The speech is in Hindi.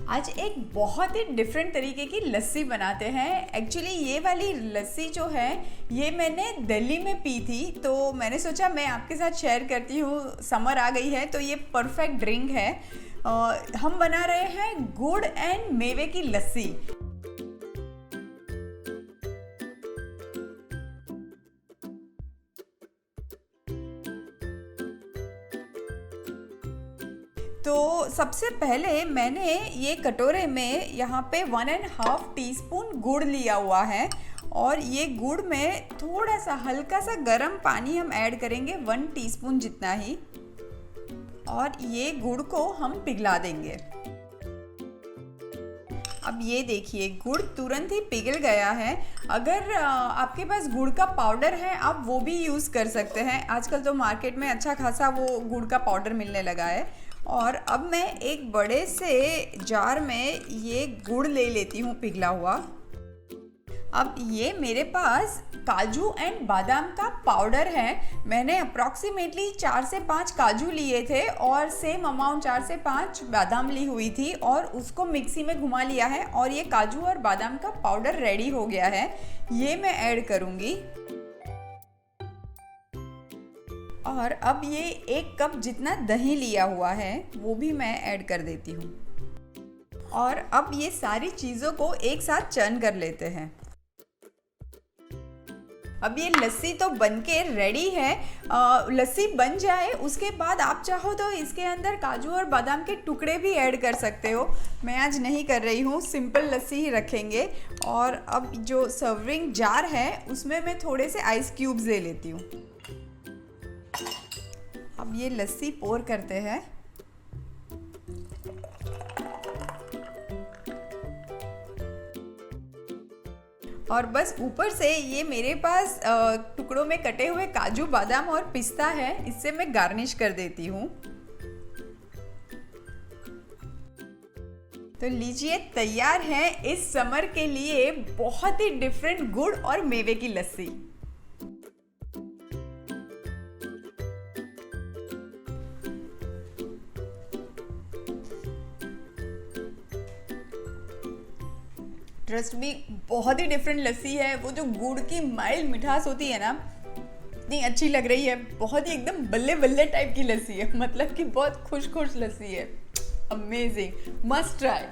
आज एक बहुत ही डिफरेंट तरीके की लस्सी बनाते हैं। एक्चुअली ये वाली लस्सी जो है ये मैंने दिल्ली में पी थी, तो मैंने सोचा मैं आपके साथ शेयर करती हूँ। समर आ गई है तो ये परफेक्ट ड्रिंक है। हम बना रहे हैं गुड़ एंड मेवे की लस्सी। तो सबसे पहले मैंने ये कटोरे में यहाँ पे 1.5 टीस्पून गुड़ लिया हुआ है और ये गुड़ में थोड़ा सा हल्का सा गर्म पानी हम ऐड करेंगे, 1 टीस्पून जितना ही, और ये गुड़ को हम पिघला देंगे। अब ये देखिए गुड़ तुरंत ही पिघल गया है। अगर आपके पास गुड़ का पाउडर है आप वो भी यूज़ कर सकते हैं। आजकल तो मार्केट में अच्छा खासा वो गुड़ का पाउडर मिलने लगा है। और अब मैं एक बड़े से जार में ये गुड़ ले लेती हूँ पिघला हुआ। अब ये मेरे पास काजू एंड बादाम का पाउडर है। मैंने अप्रॉक्सीमेटली 4 से 5 काजू लिए थे और सेम अमाउंट 4 से 5 बादाम ली हुई थी और उसको मिक्सी में घुमा लिया है और ये काजू और बादाम का पाउडर रेडी हो गया है। ये मैं ऐड करूँगी और अब ये 1 कप जितना दही लिया हुआ है वो भी मैं ऐड कर देती हूँ। और अब ये सारी चीज़ों को एक साथ चर्न कर लेते हैं। अब ये लस्सी तो बनके रेडी है। लस्सी बन जाए उसके बाद आप चाहो तो इसके अंदर काजू और बादाम के टुकड़े भी ऐड कर सकते हो। मैं आज नहीं कर रही हूँ, सिंपल लस्सी ही रखेंगे। और अब जो सर्विंग जार है उसमें मैं थोड़े से आइस क्यूब्स ले लेती हूँ। अब ये लस्सी पोर करते हैं। और बस ऊपर से ये मेरे पास टुकड़ों में कटे हुए काजू बादाम और पिस्ता है, इससे मैं गार्निश कर देती हूँ। तो लीजिए तैयार है इस समर के लिए बहुत ही डिफरेंट गुड़ और मेवे की लस्सी। ट्रस्ट मी, बहुत ही डिफरेंट लस्सी है। वो जो गुड़ की माइल्ड मिठास होती है ना, इतनी अच्छी लग रही है। बहुत ही एकदम बल्ले बल्ले टाइप की लस्सी है, मतलब कि बहुत खुश खुश लस्सी है। Amazing, must try.